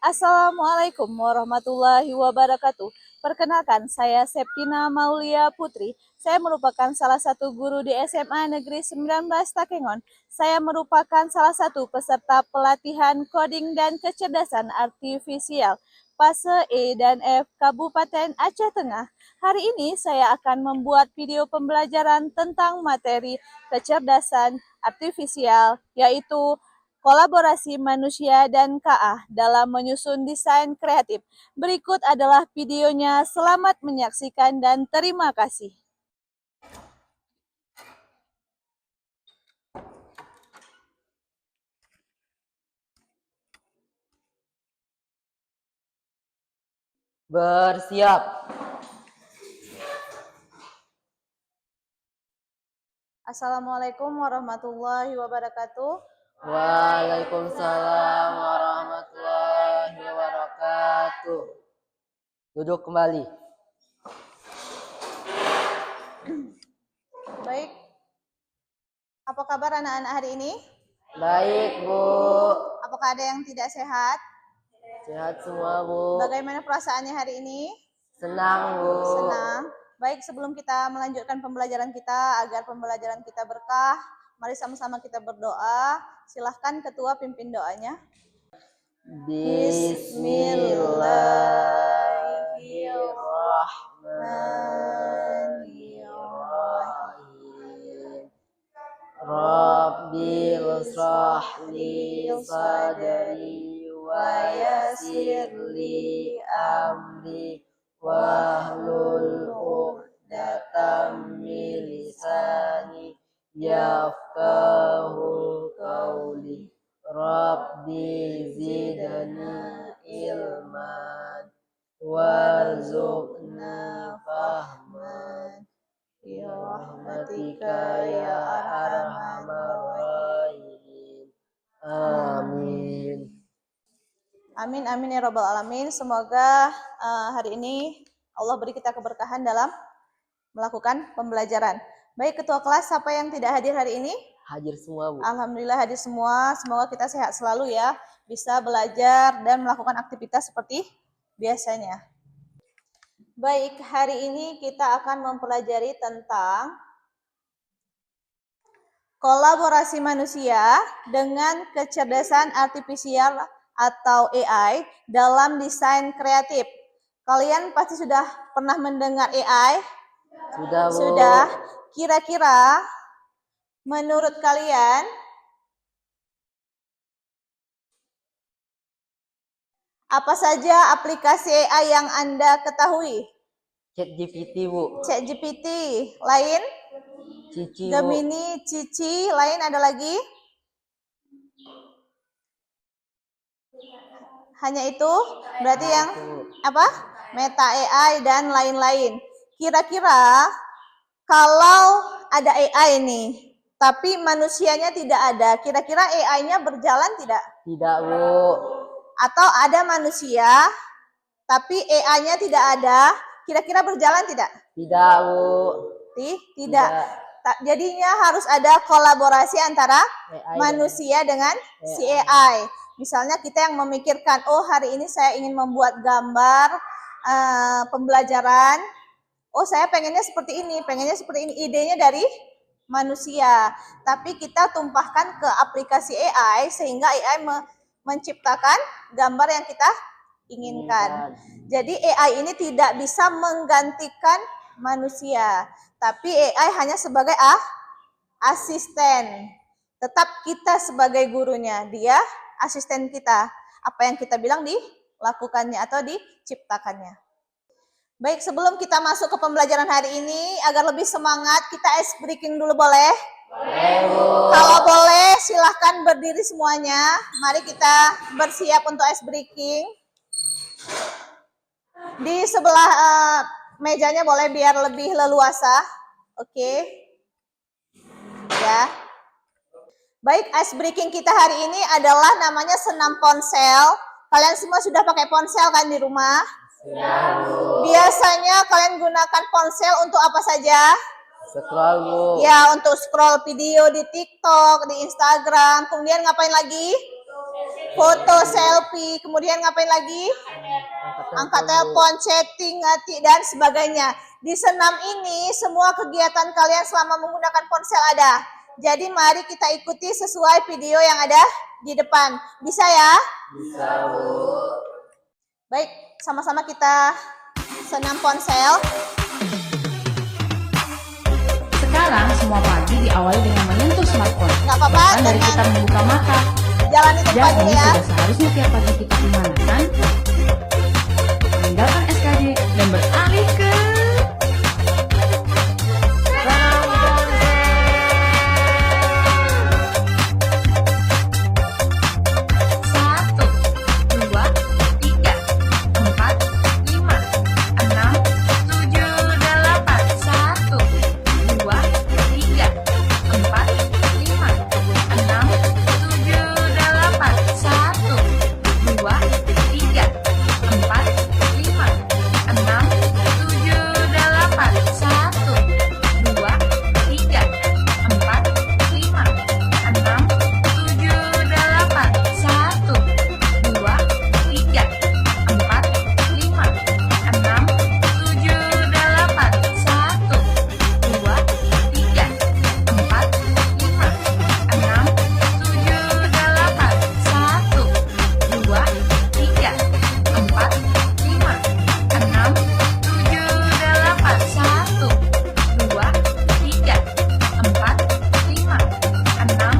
Assalamualaikum warahmatullahi wabarakatuh. Perkenalkan, saya Septina Maulia Putri. Saya merupakan salah satu guru di SMA Negeri 19 Takengon. Saya merupakan salah satu peserta pelatihan coding dan kecerdasan artifisial fase E dan F Kabupaten Aceh Tengah. Hari ini saya akan membuat video pembelajaran tentang materi kecerdasan artifisial, yaitu kolaborasi manusia dan KA dalam menyusun desain kreatif. Berikut adalah videonya. Selamat menyaksikan dan terima kasih. Bersiap. Assalamualaikum warahmatullahi wabarakatuh. Waalaikumsalam warahmatullahi wabarakatuh. Duduk kembali. Baik, apa kabar anak-anak hari ini? Baik, Bu. Apakah ada yang tidak sehat? Sehat semua, Bu. Bagaimana perasaannya hari ini? Senang, Bu. Senang. Baik, sebelum kita melanjutkan pembelajaran kita, agar pembelajaran kita berkah, mari sama-sama kita berdoa. Silahkan ketua pimpin doanya. Bismillahirrahmanirrahim. Rabbil shrah li sadri wa yassir li amri wahlul 'uqdatam min lisani yafqahu qawli. Rabbi zidni ilman warzuqna fahman ya rahmatika ya arhamar rahimin. Amin. Amin, amin ya rabbal alamin. Semoga hari ini Allah beri kita keberkahan dalam melakukan pembelajaran. Baik, ketua kelas, siapa yang tidak hadir hari ini? Hadir semua, Bu. Alhamdulillah hadir semua. Semoga kita sehat selalu ya, bisa belajar dan melakukan aktivitas seperti biasanya. Baik, hari ini kita akan mempelajari tentang kolaborasi manusia dengan kecerdasan artifisial atau AI dalam desain kreatif. Kalian pasti sudah pernah mendengar AI? Sudah, Bu. Sudah. Kira-kira menurut kalian apa saja aplikasi AI yang Anda ketahui? ChatGPT, Bu. ChatGPT, lain? Cici, Bu. Gemini, Cici, lain ada lagi? Hanya itu? Berarti yang apa? Meta AI dan lain-lain. Kira-kira kalau ada AI nih, tapi manusianya tidak ada, kira-kira AI-nya berjalan tidak? Tidak, Bu. Atau ada manusia, tapi AI-nya tidak ada, kira-kira berjalan tidak? Tidak, Bu. Tidak. Jadinya harus ada kolaborasi antara AI manusia dengan si AI. Misalnya kita yang memikirkan, oh hari ini saya ingin membuat gambar pembelajaran. Oh saya pengennya seperti ini, idenya dari manusia. Tapi kita tumpahkan ke aplikasi AI sehingga AI menciptakan gambar yang kita inginkan. Jadi AI ini tidak bisa menggantikan manusia, tapi AI hanya sebagai asisten. Tetap kita sebagai gurunya, dia asisten kita. Apa yang kita bilang dilakukannya atau diciptakannya. Baik, sebelum kita masuk ke pembelajaran hari ini, agar lebih semangat, kita ice breaking dulu boleh? Boleh, Bu. Kalau boleh, silahkan berdiri semuanya. Mari kita bersiap untuk ice breaking. Di sebelah mejanya boleh biar lebih leluasa. Oke. Ya. Baik, ice breaking kita hari ini adalah namanya senam ponsel. Kalian semua sudah pakai ponsel kan di rumah? Sudah, Bu. Biasanya kalian gunakan ponsel untuk apa saja? Scroll, Bu. Ya, untuk scroll video di TikTok, di Instagram. Kemudian ngapain lagi? foto selfie, kemudian ngapain lagi? Angkat telepon, chatting, ngetik, dan sebagainya. Di senam ini semua kegiatan kalian selama menggunakan ponsel ada. Jadi mari kita ikuti sesuai video yang ada di depan. Bisa ya? Bisa, Bu. Baik, sama-sama kita senam ponsel. Sekarang semua pagi diawali dengan menyentuh smartphone. Nggak apa-apa, Bahkan dari dengan kita membuka mata. jalan itu Jadi dulu ya. sudah seharusnya tiap pagi kita pemanasan, meninggalkan SKD dan beralih ke satu, dua, tiga, empat, lima, enam, tujuh, delapan, satu, dua, tiga, empat, lima, enam, tujuh, delapan, satu, dua, tiga, empat, lima, enam, tujuh, delapan, satu, dua, tiga, empat, lima, enam, tujuh, delapan, satu, dua, tiga, empat, lima, enam, tujuh, delapan, satu, dua, tiga, empat, lima, enam, tujuh, delapan, satu, dua, tiga, empat, lima, enam, tujuh, delapan, satu, dua, tiga, empat, lima, enam,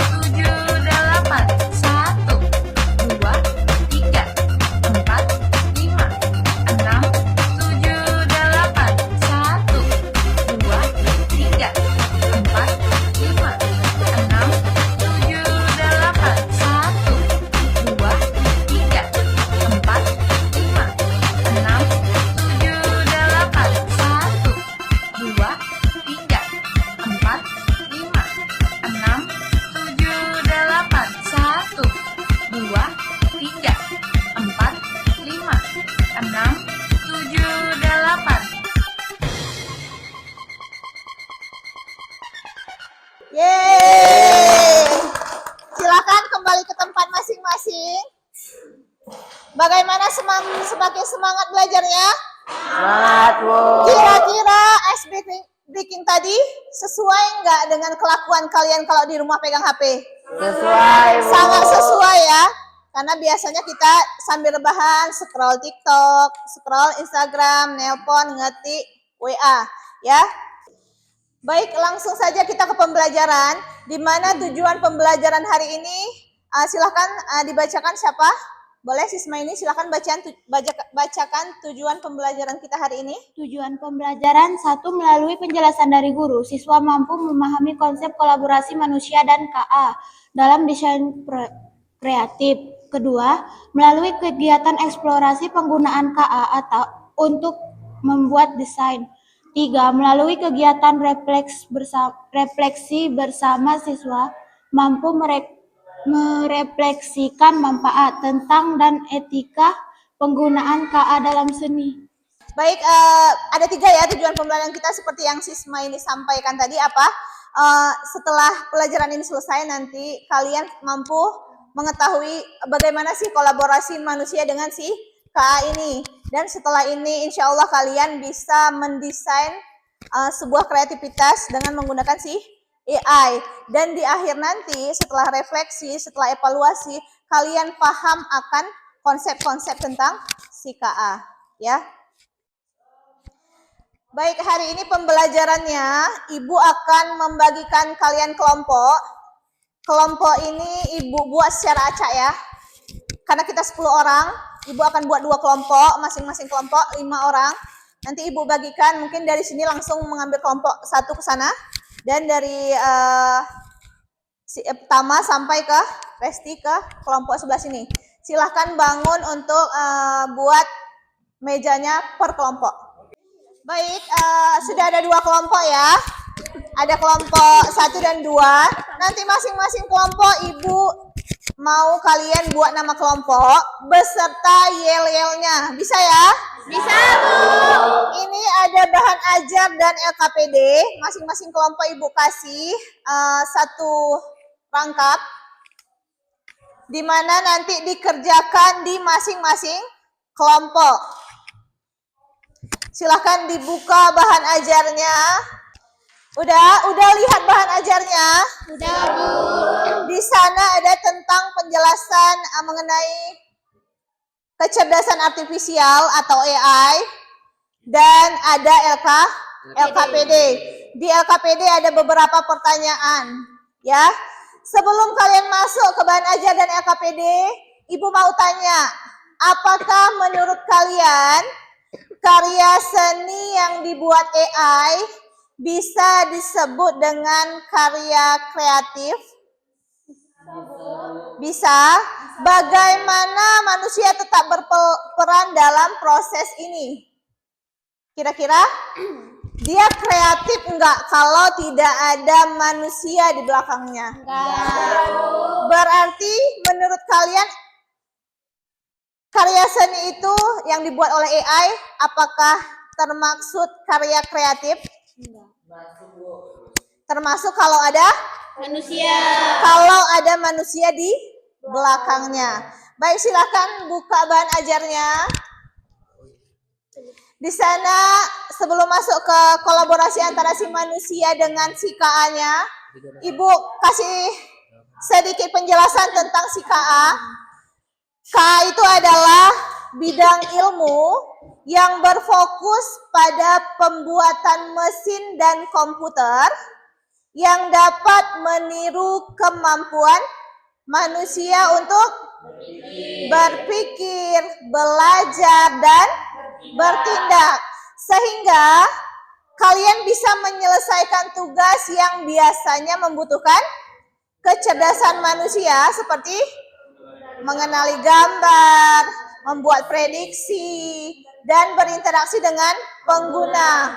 tujuh, delapan, satu, dua, tiga, empat, lima, enam, tujuh, delapan, satu, dua, tiga, empat, lima, enam, tujuh, delapan, satu, dua, tiga, empat, lima, enam, tujuh, delapan, satu, dua, tiga, empat, lima, enam, tujuh, delapan, satu, dua, tiga, empat, lima, enam, tujuh, delapan. Yeay. Silakan kembali ke tempat masing-masing. Bagaimana semakin semangat belajarnya? Semangat, Bu. Kira-kira ice breaking tadi sesuai nggak dengan kelakuan kalian kalau di rumah pegang HP? Sesuai, Bu. Sangat sesuai ya. Karena biasanya kita sambil rebahan scroll TikTok, scroll Instagram, nelpon, ngetik WA, ya. Baik, langsung saja kita ke pembelajaran. Di mana tujuan pembelajaran hari ini? Silahkan dibacakan siapa? Boleh Sisma ini silahkan bacakan tujuan pembelajaran kita hari ini. Tujuan pembelajaran 1. Melalui penjelasan dari guru, siswa mampu memahami konsep kolaborasi manusia dan KA dalam desain kreatif. Kedua, melalui kegiatan eksplorasi penggunaan KA atau untuk membuat desain. 3. Melalui kegiatan refleksi bersama siswa mampu merefleksikan manfaat tentang dan etika penggunaan KA dalam seni. Baik, ada 3 ya tujuan pembelajaran kita seperti yang Sisma ini sampaikan tadi apa? Setelah pelajaran ini selesai nanti kalian mampu mengetahui bagaimana sih kolaborasi manusia dengan si KA ini. Dan setelah ini insya Allah kalian bisa mendesain sebuah kreativitas dengan menggunakan si AI. Dan di akhir nanti setelah refleksi, setelah evaluasi, kalian paham akan konsep-konsep tentang si KA. Ya. Baik, hari ini pembelajarannya Ibu akan membagikan kalian kelompok. Kelompok ini Ibu buat secara acak ya. Karena kita 10 orang, Ibu akan buat 2 kelompok, masing-masing kelompok 5 orang. Nanti Ibu bagikan, mungkin dari sini langsung mengambil kelompok 1 ke sana. Dan dari Tama sampai ke Resti ke kelompok sebelah sini. Silahkan bangun untuk buat mejanya per kelompok. Baik, sudah ada 2 kelompok ya. Ada kelompok 1 dan 2. Nanti masing-masing kelompok Ibu mau kalian buat nama kelompok beserta yel-yelnya. Bisa ya? Bisa, Bu. Ini ada bahan ajar dan LKPD. Masing-masing kelompok Ibu kasih 1 rangkap. di mana nanti dikerjakan di masing-masing kelompok. Silahkan dibuka bahan ajarnya. Udah lihat bahan ajarnya? Udah, Bu. Di sana ada tentang penjelasan mengenai kecerdasan artifisial atau AI dan ada LKPD. Di LKPD ada beberapa pertanyaan, ya. Sebelum kalian masuk ke bahan ajar dan LKPD, Ibu mau tanya, apakah menurut kalian karya seni yang dibuat AI bisa disebut dengan karya kreatif? Bisa. Bagaimana manusia tetap berperan dalam proses ini? Kira-kira dia kreatif enggak kalau tidak ada manusia di belakangnya? Enggak. Berarti menurut kalian karya seni itu yang dibuat oleh AI apakah termaksud karya kreatif? Termasuk kalau ada Manusia. kalau ada manusia di belakangnya. Baik, silakan buka bahan ajarnya. Di sana sebelum masuk ke kolaborasi antara si manusia dengan si KA-nya, Ibu kasih sedikit penjelasan tentang si KA. KA itu adalah bidang ilmu yang berfokus pada pembuatan mesin dan komputer yang dapat meniru kemampuan manusia untuk berpikir, belajar, dan bertindak. Sehingga kalian bisa menyelesaikan tugas yang biasanya membutuhkan kecerdasan manusia seperti mengenali gambar, membuat prediksi, dan berinteraksi dengan pengguna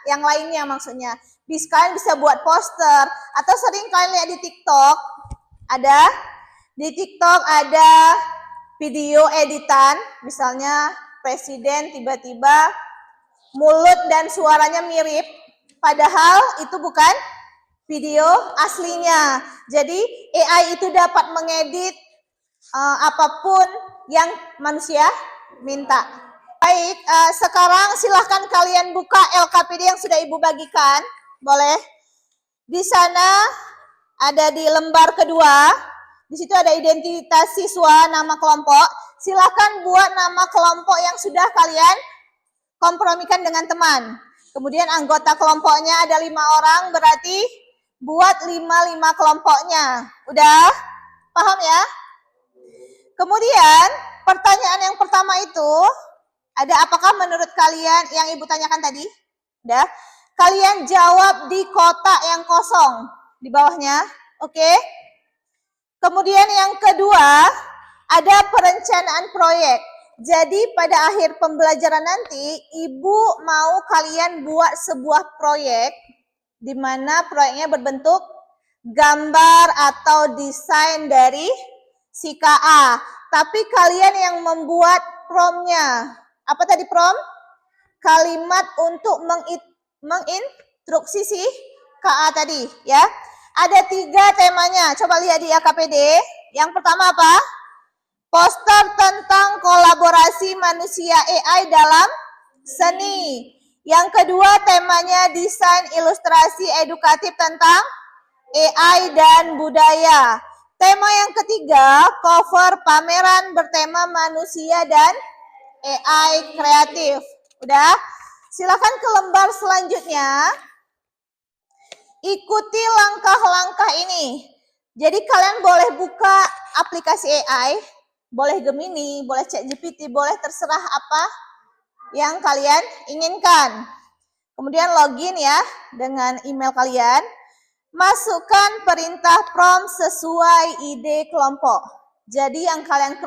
yang lainnya maksudnya. Kalian bisa buat poster atau sering kalian lihat di TikTok, ada video editan, misalnya presiden tiba-tiba mulut dan suaranya mirip, padahal itu bukan video aslinya. Jadi AI itu dapat mengedit apapun yang manusia minta. Baik, sekarang silahkan kalian buka LKPD yang sudah Ibu bagikan. Boleh. Di sana ada di lembar kedua. Di situ ada identitas siswa, nama kelompok. Silahkan buat nama kelompok yang sudah kalian kompromikan dengan teman. Kemudian anggota kelompoknya ada 5 orang, berarti buat 5 kelompoknya. Udah? Paham ya? Kemudian pertanyaan yang pertama itu ada apakah menurut kalian yang Ibu tanyakan tadi? Udah? Kalian jawab di kotak yang kosong di bawahnya. Oke? Kemudian yang kedua ada perencanaan proyek. Jadi pada akhir pembelajaran nanti Ibu mau kalian buat sebuah proyek di mana proyeknya berbentuk gambar atau desain dari si KA. Tapi kalian yang membuat prompt-nya. Apa tadi prompt? Kalimat untuk menginstruksi si KA tadi, ya. Ada 3 temanya. Coba lihat di AKPD. Yang pertama apa? Poster tentang kolaborasi manusia AI dalam seni. Yang kedua temanya desain ilustrasi edukatif tentang AI dan budaya. Tema yang ketiga, cover pameran bertema manusia dan AI kreatif. Udah? Silakan ke lembar selanjutnya. Ikuti langkah-langkah ini. Jadi kalian boleh buka aplikasi AI, boleh Gemini, boleh ChatGPT, boleh terserah apa yang kalian inginkan. Kemudian login ya dengan email kalian. Masukkan perintah prompt sesuai ide kelompok. Jadi yang kalian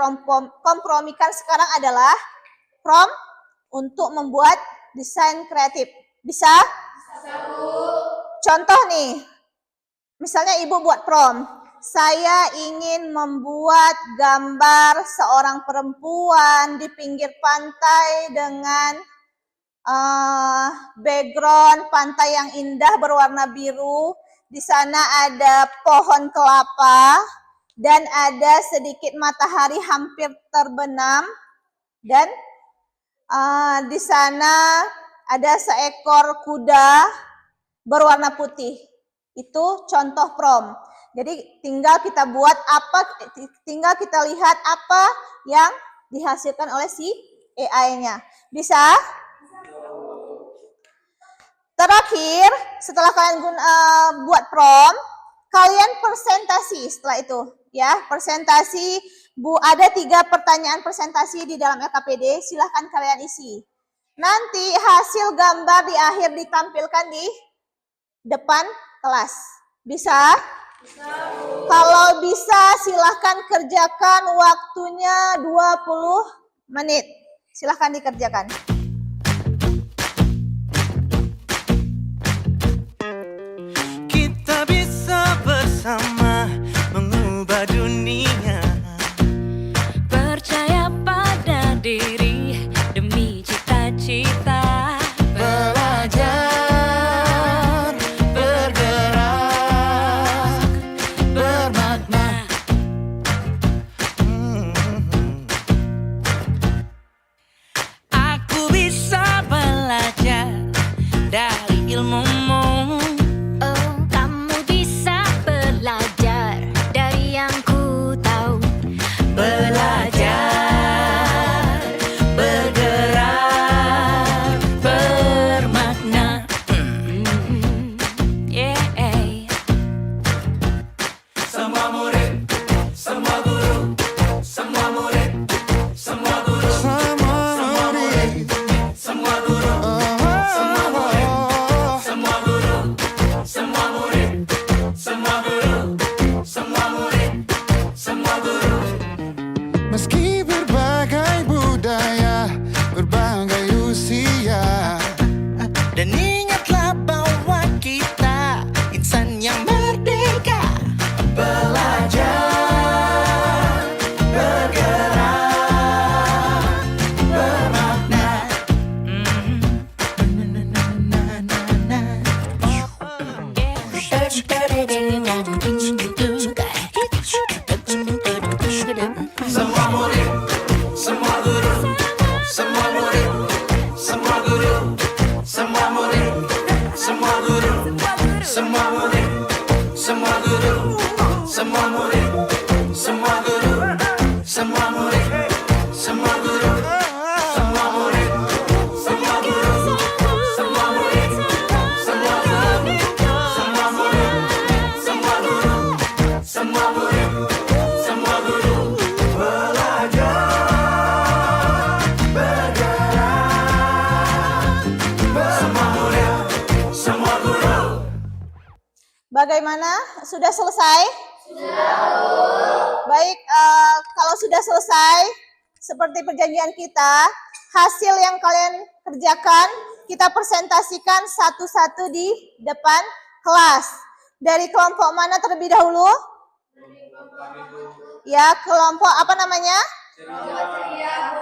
kompromikan sekarang adalah prompt untuk membuat desain kreatif. Bisa? Bisa, Bu. Contoh nih, misalnya Ibu buat prompt. Saya ingin membuat gambar seorang perempuan di pinggir pantai dengan background pantai yang indah berwarna biru. Di sana ada pohon kelapa. dan ada sedikit matahari hampir terbenam, dan di sana ada seekor kuda berwarna putih. Itu contoh prompt. Jadi tinggal kita buat tinggal kita lihat apa yang dihasilkan oleh si AI-nya. Bisa? Terakhir, setelah kalian buat prompt, kalian presentasi setelah itu. Ya, presentasi. Ada 3 pertanyaan presentasi di dalam LKPD, silahkan kalian isi. Nanti hasil gambar di akhir ditampilkan di depan kelas. Bisa? Bisa. Kalau bisa silahkan kerjakan, waktunya 20 menit. Silahkan dikerjakan. Kita bisa bersama mengubah dunia. Percaya pada diri demi cita-cita. Belajar, bergerak, bermakna. Aku bisa belajar dari ilmumu. Oh, kamu bisa belajar dari yang ku tahu. Belajar, bergerak, bermakna. Yeah. Semua murid, semua guru, semua murid, semua guru, semua murid, semua guru, semua murid, semua guru, semua murid, semua guru, semua murid, semua guru. Meski berbagai budaya, berbagai usia, dan ingatlah bahwa kita insan yang merdeka. Belajar, bergerak, bermakna. Semua murid, semua guru, semua murid, semua guru, semua murid, semua guru, semua murid, semua guru, semua murid, semua guru, semua murid, semua guru, semua murid, semua guru, semua murid, semua guru, semua murid, semua guru, semua murid, semua guru. Belajar, bergerak, semua murid, semua guru. Bagaimana? Sudah selesai? Sudah. Baik, kalau sudah selesai, seperti perjanjian kita, hasil yang kalian kerjakan, kita presentasikan satu-satu di depan kelas. Dari kelompok mana terlebih dahulu? Ya, kelompok apa namanya?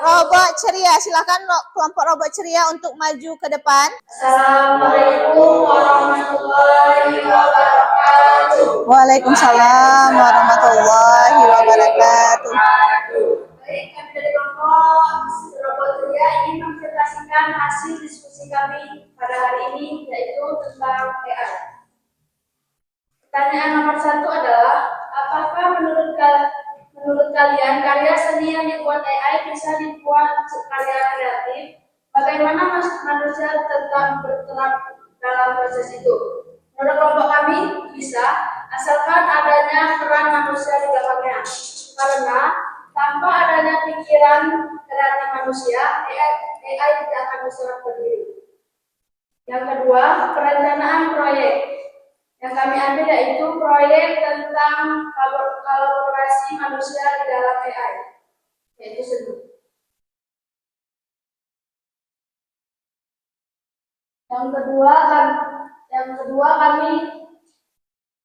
Robot ceria. Silakan kelompok robot ceria untuk maju ke depan. Assalamualaikum warahmatullahi wabarakatuh. Waalaikumsalam warahmatullahi wabarakatuh. Baik, kami dari kelompok robot ceria ingin mempresentasikan hasil diskusi kami pada hari ini, yaitu tentang AI. Pertanyaan nomor 1 adalah, apakah menurut kalian karya seni yang dibuat AI bisa dibuat karya kreatif? Bagaimana manusia tetap bergerak dalam proses itu? Menurut kelompok kami, bisa, asalkan adanya peran manusia di belakangnya. Karena tanpa adanya pikiran kreatif manusia, AI tidak akan bisa berdiri. Yang kedua, perencanaan proyek. Yang kami ambil yaitu proyek tentang kolaborasi manusia di dalam AI, yaitu seni. Yang kedua kami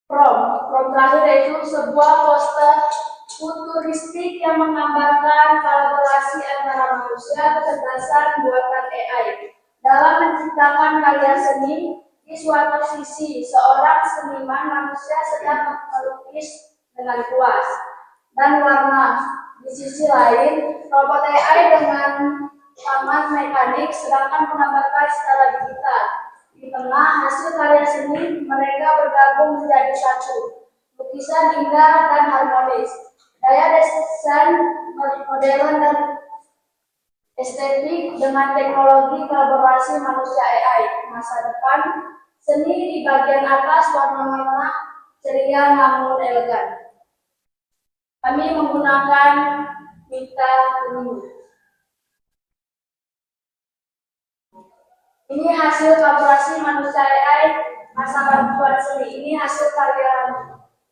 prompt terakhir yaitu sebuah poster futuristik yang menggambarkan kolaborasi antara manusia kecerdasan buatan AI dalam menciptakan karya seni. Di suatu sisi, seorang seniman manusia sedang melukis dengan puas. dan warna. Di sisi lain, robot AI dengan taman mekanik sedangkan menggambarkan secara digital. Di tengah hasil karya seni, mereka bergabung menjadi satu. Lukisan indah dan harmonis. Daya desain modern dan estetik dengan teknologi kolaborasi manusia AI. Masa depan seni di bagian atas warna-warna ceria namun elegan. Kami menggunakan pita kuning. Ini hasil kolaborasi manusia AI masa bantuan seni. Ini hasil karya.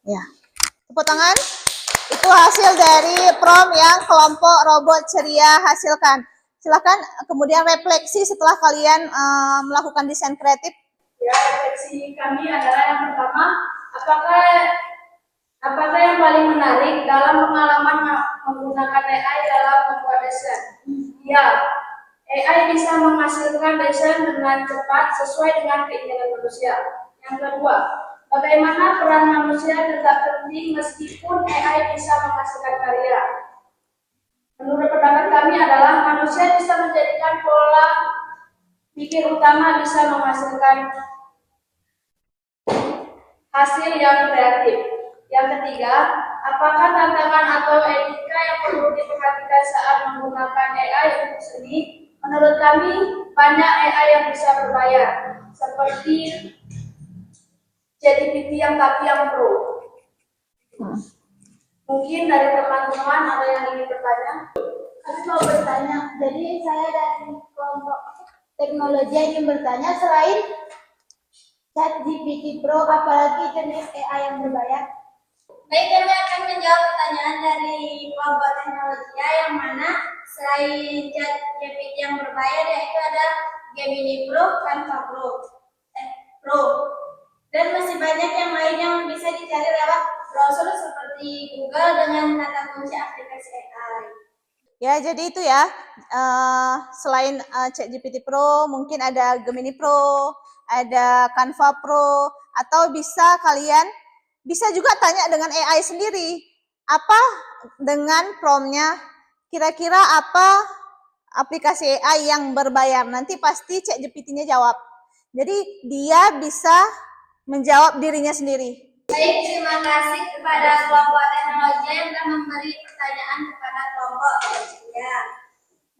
Ya, tepuk tangan. Itu hasil dari prom yang kelompok robot ceria hasilkan. Silakan kemudian refleksi setelah kalian melakukan desain kreatif. Ya, refleksi kami adalah yang pertama, apakah yang paling menarik dalam pengalaman menggunakan AI dalam membuat desain? Ya, AI bisa menghasilkan desain dengan cepat sesuai dengan keinginan manusia. Yang kedua, bagaimana peran manusia tetap penting meskipun AI bisa menghasilkan karya? Menurut pendapat kami adalah manusia bisa menjadikan pola pikir utama bisa menghasilkan hasil yang kreatif. Yang ketiga, apakah tantangan atau etika yang perlu diperhatikan saat menggunakan AI untuk seni? Menurut kami, banyak AI yang bisa berbayar, seperti ChatGPT yang Pro. Mungkin dari teman-teman ada yang ingin bertanya? Kami mau bertanya, jadi saya dari kelompok teknologi ingin bertanya, selain ChatGPT Pro, apalagi jenis AI yang berbayar? Baik, kami akan menjawab pertanyaan dari kelompok teknologi yang mana selain ChatGPT yang berbayar yaitu ada Gemini Pro, Canva Pro, dan masih banyak yang lain yang bisa dicari lewat browser seperti Google dengan kata kunci aplikasi AI. Ya, jadi itu ya. Selain ChatGPT Pro, mungkin ada Gemini Pro, ada Canva Pro, atau kalian bisa juga tanya dengan AI sendiri. Apa dengan promnya? Kira-kira apa aplikasi AI yang berbayar? Nanti pasti ChatGPT-nya jawab. Jadi dia bisa menjawab dirinya sendiri. Baik, terima kasih kepada kelompok teknologi yang telah memberi pertanyaan kepada kelompok teknologi.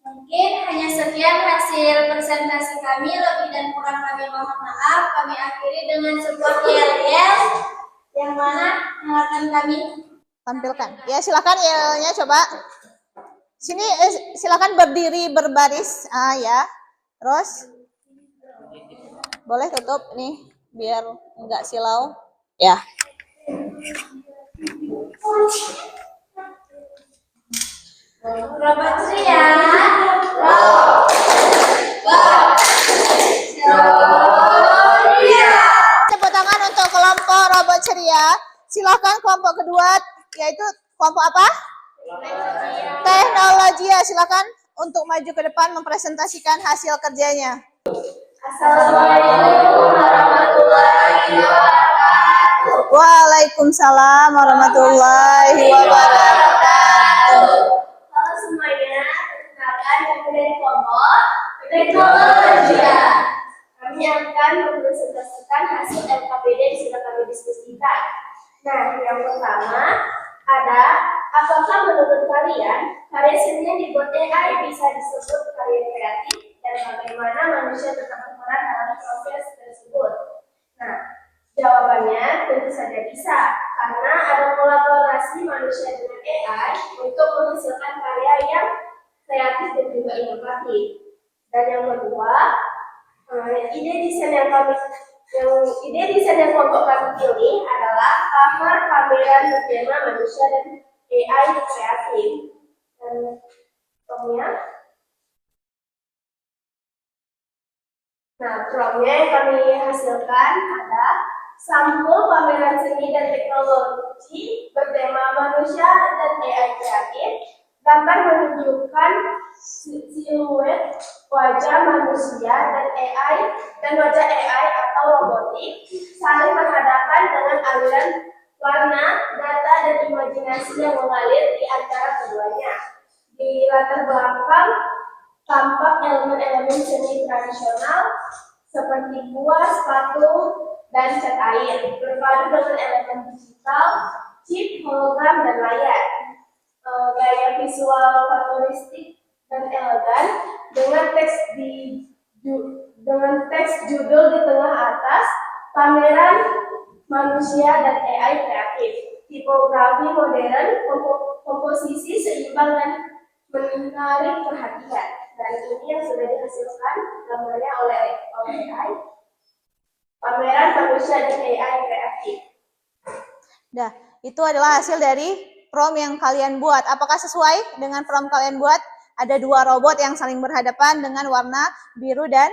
Mungkin hanya sekian hasil presentasi kami, lebih dan kurang kami mohon maaf. Kami akhiri dengan sebuah yel-yel yang mana akan kami Tampilkan. Ya, silakan yelnya coba. Sini silakan berdiri berbaris. Ya. Terus boleh tutup nih biar enggak silau. Ya. Robot ceria. Tepuk tangan untuk kelompok robot ceria. Silakan kelompok kedua, yaitu kelompok apa? Teknologi. Silakan untuk maju ke depan mempresentasikan hasil kerjanya. Assalamualaikum warahmatullahi wabarakatuh. Waalaikumsalam warahmatullahi wabarakatuh. Halo semuanya, perkenalkan kami dari kelompok teknologi. Kami akan mempresentasikan hasil LKPD yang sudah kami diskusikan. Nah, yang pertama ada, apakah menurut kalian karya seni yang dibuat AI bisa disebut karya kreatif dan bagaimana manusia tetap berperan dalam proses tersebut? Nah, jawabannya tentu saja bisa, karena ada kolaborasi manusia dengan AI untuk menghasilkan karya yang kreatif dan juga inovatif. Dan yang kedua, ide desain yang kelompok kami pilih adalah kamar pameran bertema manusia dan AI kreatif. Dan promnya yang kami hasilkan ada sampul pameran seni dan teknologi bertema manusia dan AI kreatif. Gambar menunjukkan siluet wajah manusia dan wajah AI atau robotik saling berhadapan dengan aliran warna, data, dan imajinasi yang mengalir di antara keduanya. Di latar belakang tampak elemen-elemen seni tradisional seperti kuas, patung, dan cat air, berpadu dengan elemen digital, chip, hologram, dan layar. Gaya visual futuristik dan elegan dengan teks judul di tengah atas, pameran manusia dan AI kreatif, tipografi modern, komposisi seimbang dan menarik perhatian. Dan ini yang sudah dihasilkan gambarnya oleh AI, pameran manusia dan AI kreatif. Nah, itu adalah hasil dari prompt yang kalian buat. Apakah sesuai dengan prompt kalian buat? Ada dua robot yang saling berhadapan dengan warna biru dan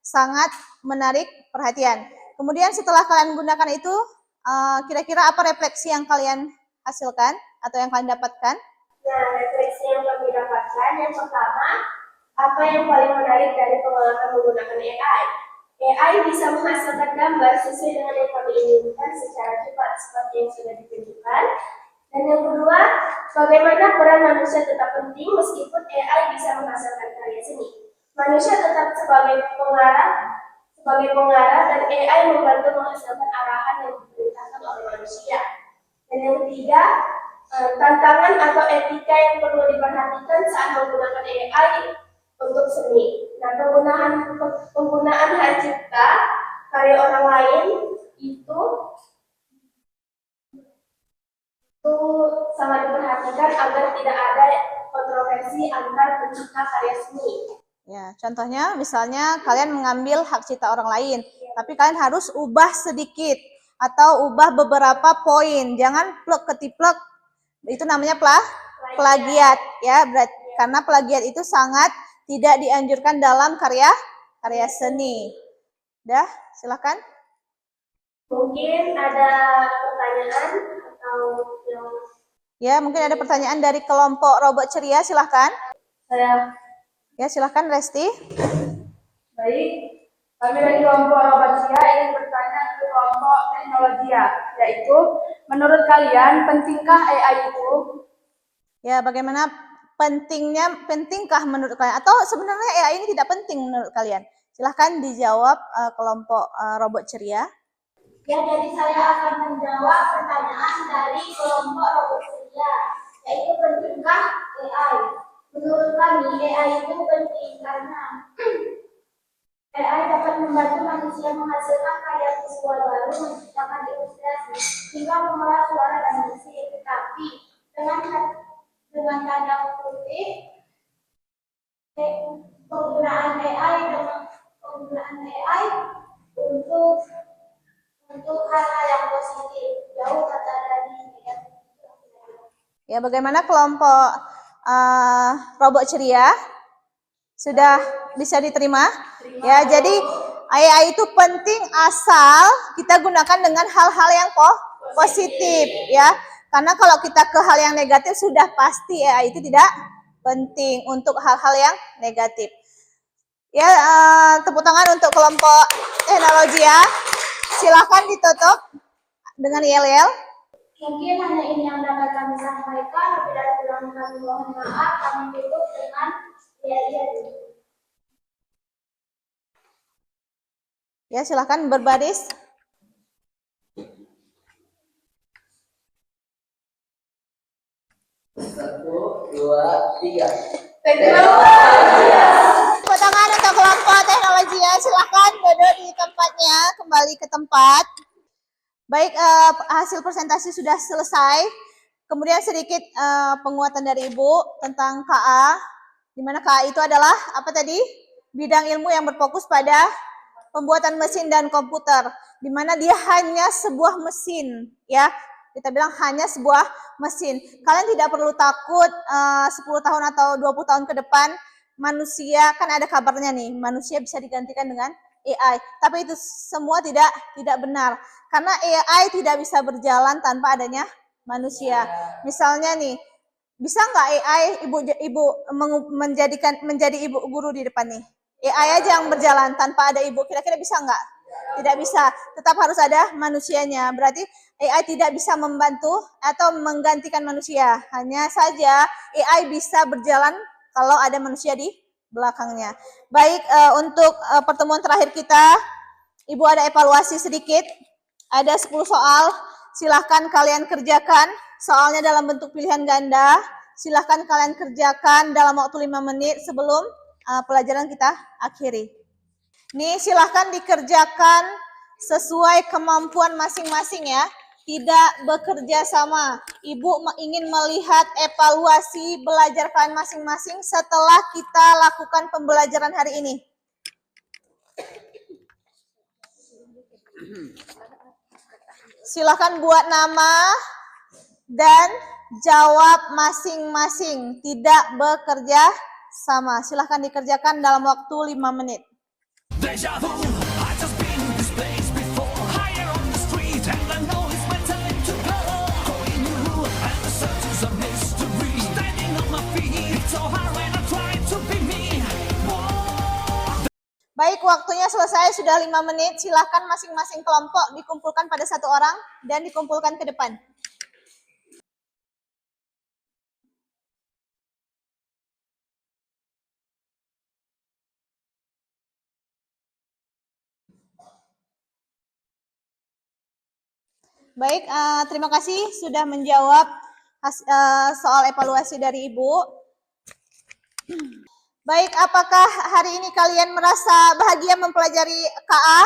sangat menarik perhatian. Kemudian setelah kalian gunakan itu, kira-kira apa refleksi yang kalian hasilkan atau yang kalian dapatkan? Nah, refleksi yang kami dapatkan yang pertama, apa yang paling menarik dari pengalaman menggunakan AI? AI bisa menghasilkan gambar sesuai dengan yang kami inginkan secara cepat seperti yang sudah ditunjukkan. Dan yang kedua, bagaimana peran manusia tetap penting meskipun AI bisa menghasilkan karya seni. Manusia tetap sebagai pengarah dan AI membantu menghasilkan arahan yang diperintahkan oleh manusia. Dan yang ketiga, tantangan atau etika yang perlu diperhatikan saat menggunakan AI untuk seni. Nah, penggunaan hak cipta karya orang lain itu sangat diperhatikan agar tidak ada kontroversi antar pencipta karya seni. Ya, contohnya misalnya kalian mengambil hak cipta orang lain, tapi kalian harus ubah sedikit atau ubah beberapa poin. Jangan plek ketiplek. Itu namanya plagiat ya, karena plagiat itu sangat tidak dianjurkan dalam karya seni. Dah, silakan. Mungkin ada pertanyaan atau yang Ya, mungkin ada pertanyaan dari kelompok robot ceria, silahkan. saya Ya, silahkan Resti. Baik, kami dari kelompok Robasia ingin bertanya ke kelompok teknologi yaitu menurut kalian pentingkah AI itu? Ya, bagaimana pentingkah menurut kalian? Atau sebenarnya AI ini tidak penting menurut kalian? Silahkan dijawab kelompok robot ceria. Ya, jadi saya akan menjawab pertanyaan dari kelompok robot ceria, yaitu pentingkah AI. Menurut kami, AI itu penting karena AI dapat membantu manusia menghasilkan karya visual baru, menciptakan ilustrasi, hingga mengolah suara dan musik. Tetapi dengan tanda kutip, penggunaan AI untuk hal-hal yang positif, jauh kata dari negatif. Ya, bagaimana kelompok robot ceria? Sudah bisa diterima? Ya, jadi AI itu penting asal kita gunakan dengan hal-hal yang positif ya. Karena kalau kita ke hal yang negatif sudah pasti AI itu tidak penting untuk hal-hal yang negatif. Ya, tepuk tangan untuk kelompok teknologi ya. Silakan ditutup dengan yel-yel. Mungkin hanya ini yang dapat kami sampaikan. Apabila kurang kami mohon maaf. Kami tutup dengan yel-yel. Ya, silakan berbaris. Satu, dua, tiga. Tepuk tangan untuk kelompok teknologi ya. Silakan duduk di tempatnya, kembali ke tempat. Baik, hasil presentasi sudah selesai. Kemudian sedikit penguatan dari Ibu tentang KA, di mana KA itu adalah apa tadi? Bidang ilmu yang berfokus pada pembuatan mesin dan komputer, di mana dia hanya sebuah mesin, ya. Kita bilang hanya sebuah mesin. Kalian tidak perlu takut 10 tahun atau 20 tahun ke depan manusia, kan ada kabarnya nih, manusia bisa digantikan dengan AI. Tapi itu semua tidak benar. Karena AI tidak bisa berjalan tanpa adanya manusia. Misalnya nih, bisa nggak AI ibu menjadi ibu guru di depan nih? AI aja yang berjalan tanpa ada ibu, kira-kira bisa nggak? Tidak bisa, tetap harus ada manusianya. Berarti AI tidak bisa membantu atau menggantikan manusia. Hanya saja AI bisa berjalan kalau ada manusia di belakangnya. Baik, untuk pertemuan terakhir kita, Ibu ada evaluasi sedikit. Ada 10 soal, silahkan kalian kerjakan. Soalnya dalam bentuk pilihan ganda. Silahkan kalian kerjakan dalam waktu 5 menit sebelum pelajaran kita akhiri. Nih silahkan dikerjakan sesuai kemampuan masing-masing ya. Tidak bekerja sama. Ibu ingin melihat evaluasi belajar kalian masing-masing setelah kita lakukan pembelajaran hari ini. Silahkan buat nama dan jawab masing-masing. Tidak bekerja sama. Silahkan dikerjakan dalam waktu 5 menit. Deja vu, I just been this place before. Higher on the street, and I know it's my time to go. Going new, and the search is a mystery. Standing on my feet, it's so hard when I try to be me. Baik, waktunya selesai, sudah 5 menit. Silahkan masing-masing kelompok dikumpulkan pada satu orang dan dikumpulkan ke depan. Baik, terima kasih sudah menjawab soal evaluasi dari Ibu. Baik, apakah hari ini kalian merasa bahagia mempelajari KA?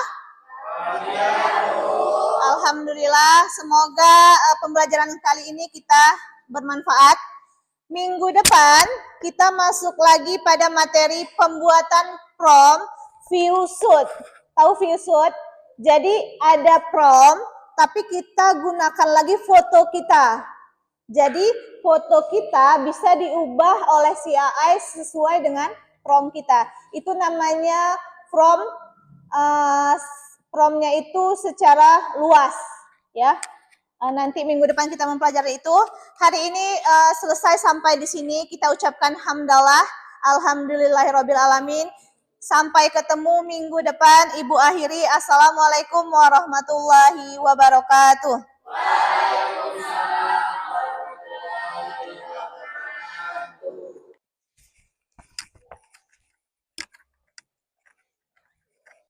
Alhamdulillah, semoga pembelajaran kali ini kita bermanfaat. Minggu depan kita masuk lagi pada materi pembuatan prom viewshoot. Tahu viewshoot? Jadi ada prom, tapi kita gunakan lagi foto kita. Jadi foto kita bisa diubah oleh si AI sesuai dengan prom kita. Itu namanya prom, promnya itu secara luas, ya. Nanti minggu depan kita mempelajari itu. Hari ini selesai sampai di sini. Kita ucapkan hamdalah, alhamdulillahirabbil alamin. Sampai ketemu minggu depan. Ibu akhiri. Assalamualaikum warahmatullahi wabarakatuh.